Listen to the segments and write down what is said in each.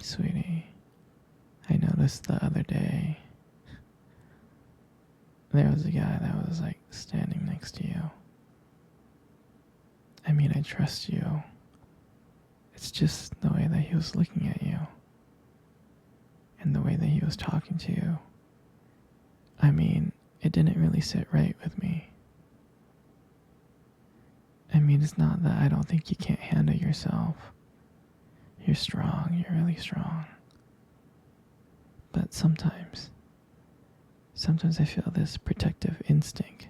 Sweetie, I noticed the other day there was a guy that was like standing next to you. I mean, I trust you. It's just the way that he was looking at you and the way that he was talking to you. I mean, it didn't really sit right with me. I mean, it's not that I don't think you can't handle yourself. You're strong, you're really strong. But sometimes I feel this protective instinct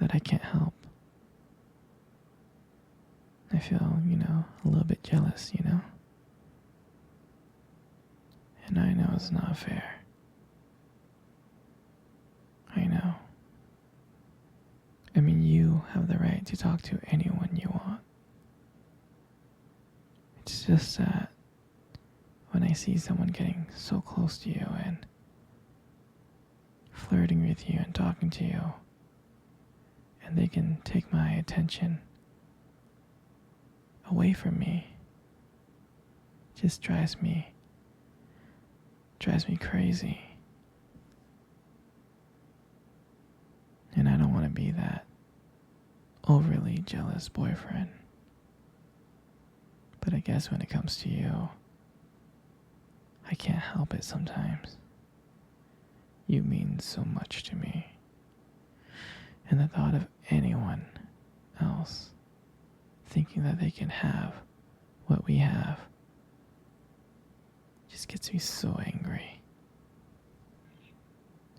that I can't help. I feel, a little bit jealous, And I know it's not fair. I know. I mean, you have the right to talk to anyone you want. It's just that when I see someone getting so close to you and flirting with you and talking to you, and they can take my attention away from me, it just drives me crazy. And I don't want to be that overly jealous boyfriend. But I guess when it comes to you, I can't help it sometimes. You mean so much to me. And the thought of anyone else thinking that they can have what we have just gets me so angry.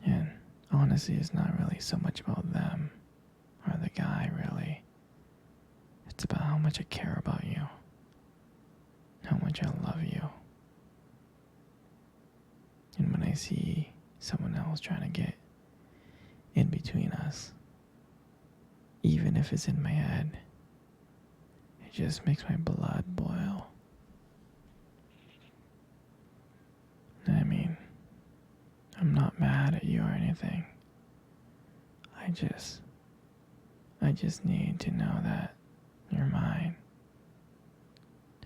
And honestly, it's not really so much about them or the guy, really. It's about how much I care about you, how much I love you. And when I see someone else trying to get in between us, even if it's in my head, it just makes my blood boil. I mean, I'm not mad at you or anything. I just need to know that you're mine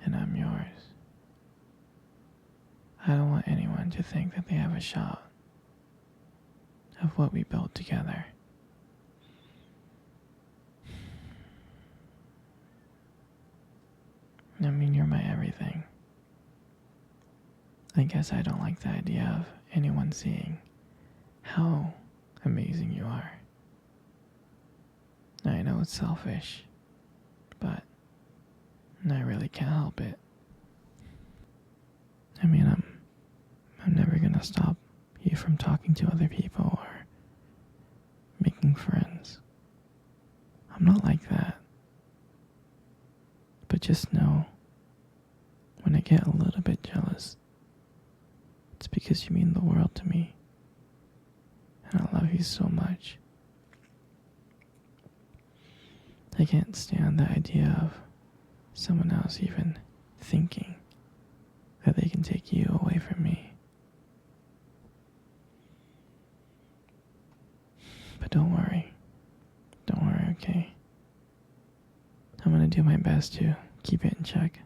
and I'm yours. I don't want anyone to think that they have a shot of what we built together. I mean, you're my everything. I guess I don't like the idea of anyone seeing how amazing you are. I know it's selfish, but I really can't help it. I mean, I'm never gonna stop you from talking to other people or making friends. I'm not like that. But just know, when I get a little bit jealous, it's because you mean the world to me. And I love you so much. I can't stand the idea of someone else even thinking that they can take you away from me. But don't worry, okay? I'm gonna do my best to keep it in check.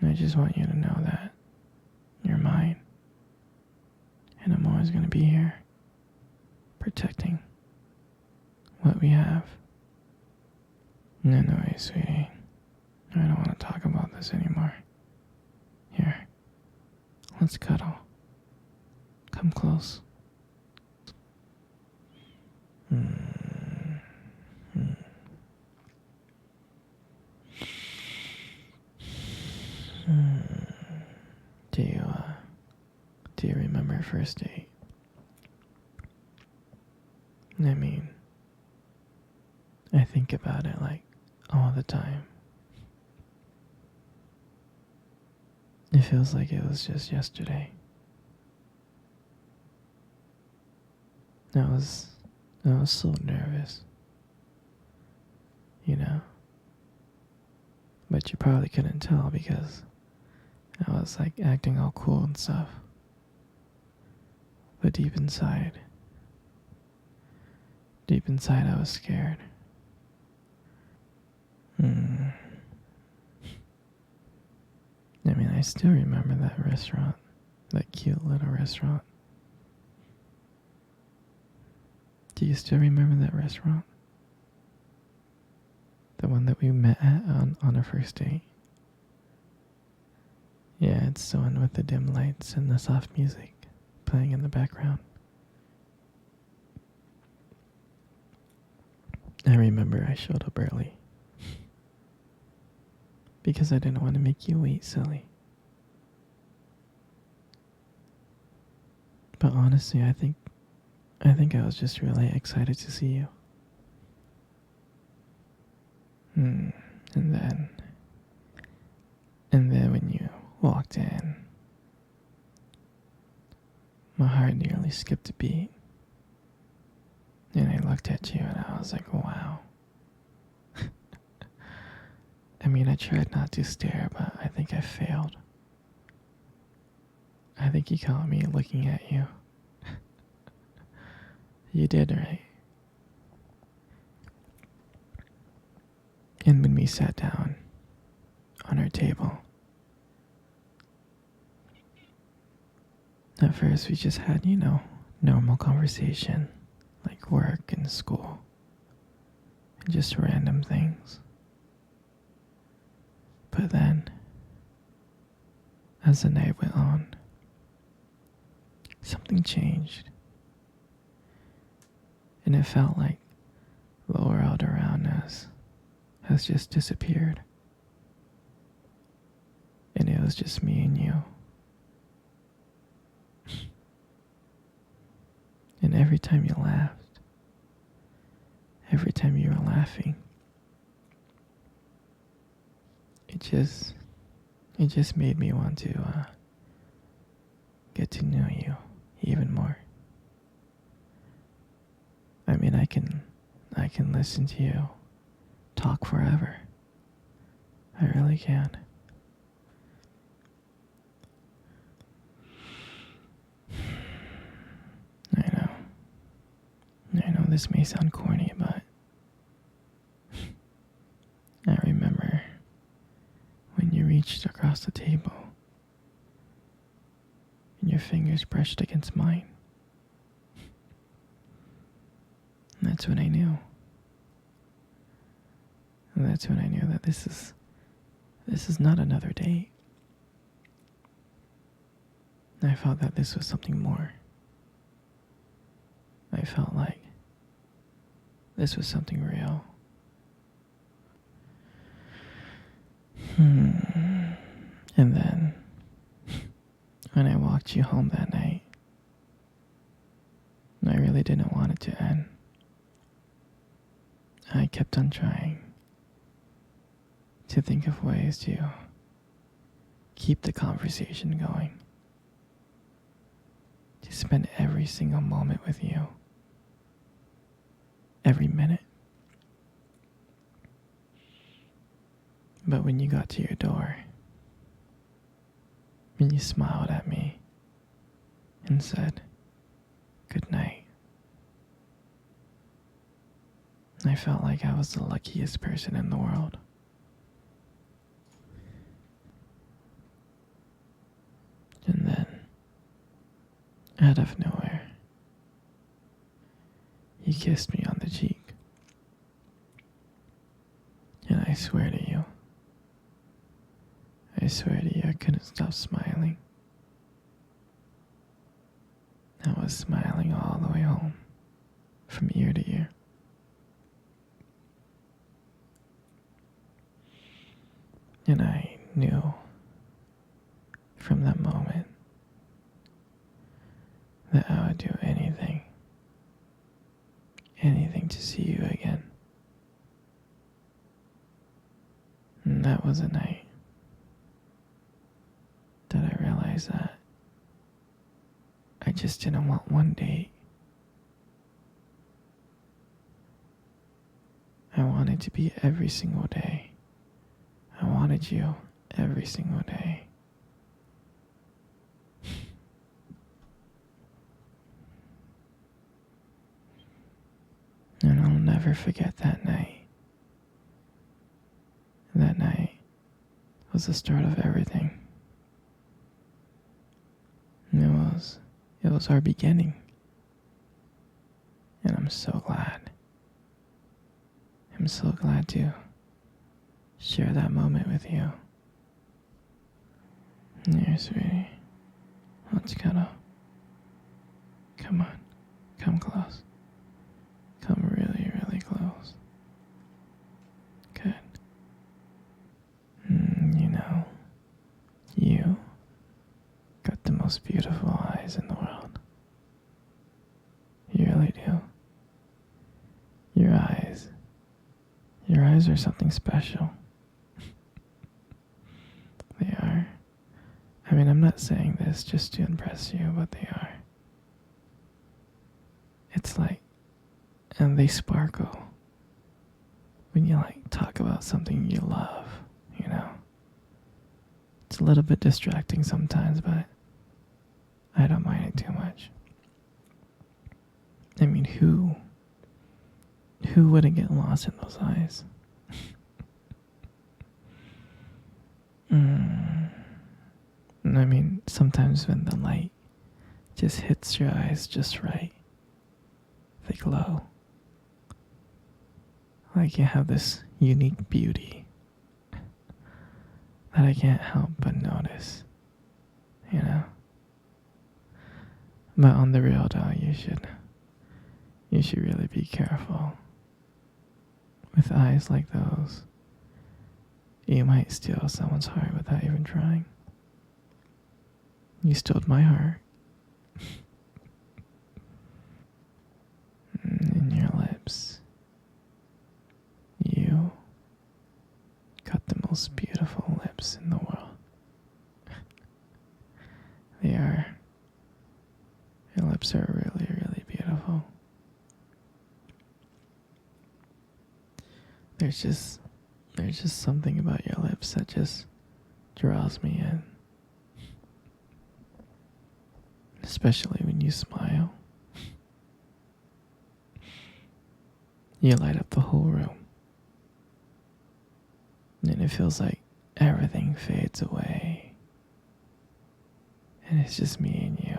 And I just want you to know that you're mine. And I'm always gonna be here, protecting what we have. Anyway, sweetie, I don't want to talk about this anymore. Here, let's cuddle. Come close. Do you remember first date? I mean, I think about it like all the time. It feels like it was just yesterday. I was so nervous, but you probably couldn't tell because I was like acting all cool and stuff. But deep inside, I was scared. I still remember that restaurant, that cute little restaurant. Do you still remember that restaurant? The one that we met at on our first date? Yeah, it's the one with the dim lights and the soft music playing in the background. I remember I showed up early because I didn't want to make you wait, silly. But honestly, I think I was just really excited to see you. And then when you walked in, my heart nearly skipped a beat. And I looked at you and I was like, wow. I mean, I tried not to stare, but I think I failed. I think you caught me looking at you. You did, right? And when we sat down on our table, at first we just had, normal conversation, like work and school, and just random things. But then, as the night went on, something changed. And it felt like the world around us has just disappeared. And it was just me and you. And every time you laughed, every time you were laughing, it just made me want to get to know you even more. I mean, I can listen to you talk forever. I really can. I know this may sound corny, but I remember when you reached across the table and your fingers brushed against mine. And that's when I knew. And that's when I knew that this is not another date. I felt that this was something more. I felt like this was something real. And then, when I walked you home that night, I really didn't want it to end. I kept on trying to think of ways to keep the conversation going, to spend every single moment with you, every minute. But when you got to your door, when you smiled at me and said, "Good night," I felt like I was the luckiest person in the world. And then, out of nowhere, you kissed me on the cheek. And I swear to you, I couldn't stop smiling. I was smiling all the way home, from ear to ear. And I knew from that moment that I would do anything to see you again. And that was a night that I realized that I just didn't want one date. I wanted to be every single day. I wanted you every single day. And I'll never forget that night. That night was the start of everything. was our beginning. And I'm so glad. I'm so glad to share that moment with you. Here, sweetie. Let's cuddle. Come on. Come close. Come really, really close. Good. You got the most beautiful eyes in the world. You really do. Your eyes. Your eyes are something special. They are. I mean, I'm not saying this just to impress you, but they are. It's like, and they sparkle when you talk about something you love, you know? It's a little bit distracting sometimes, but I don't mind it too much. I mean, who wouldn't get lost in those eyes? I mean, sometimes when the light just hits your eyes just right, they glow. Like you have this unique beauty that I can't help but notice, you know? But on the real though, you should really be careful. With eyes like those, you might steal someone's heart without even trying. You stole my heart. And your lips. You got the most beautiful lips in the world. They are. Your lips are really, really beautiful. There's just something about your lips that just draws me in. Especially when you smile. You light up the whole room. And it feels like everything fades away. And it's just me and you.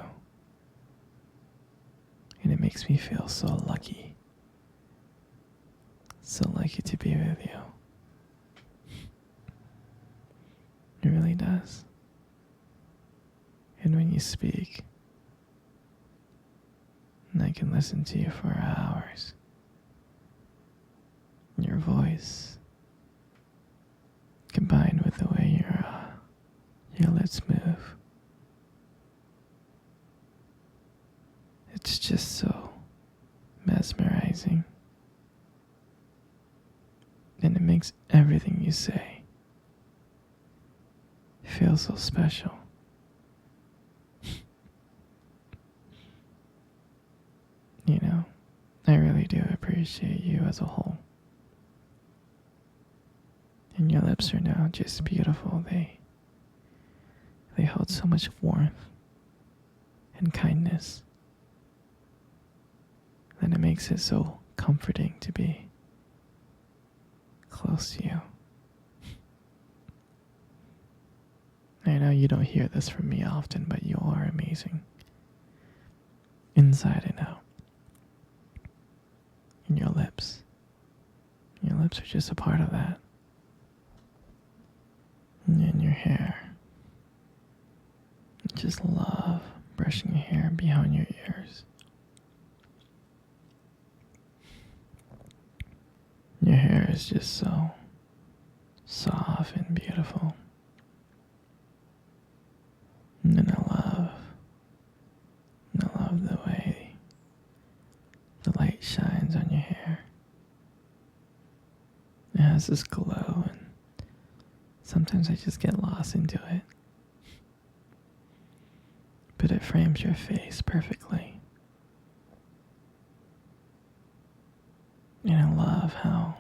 And it makes me feel so lucky. So lucky to be with you. It really does. And when you speak, I can listen to you for hours. Your voice, combined with the way your lips move, it's just so mesmerizing. And it makes everything you say feel so special. You know, I really do appreciate you as a whole. And your lips are now just beautiful. They hold so much warmth and kindness that it makes it so comforting to be close to you. I know you don't hear this from me often, but you are amazing. Inside and out. And your lips. Your lips are just a part of that. And your hair. I just love brushing your hair behind your ears. Your hair is just so soft and beautiful. And I love the way the light shines on your hair. It has this glow, and sometimes I just get lost into it. But it frames your face perfectly. And I love how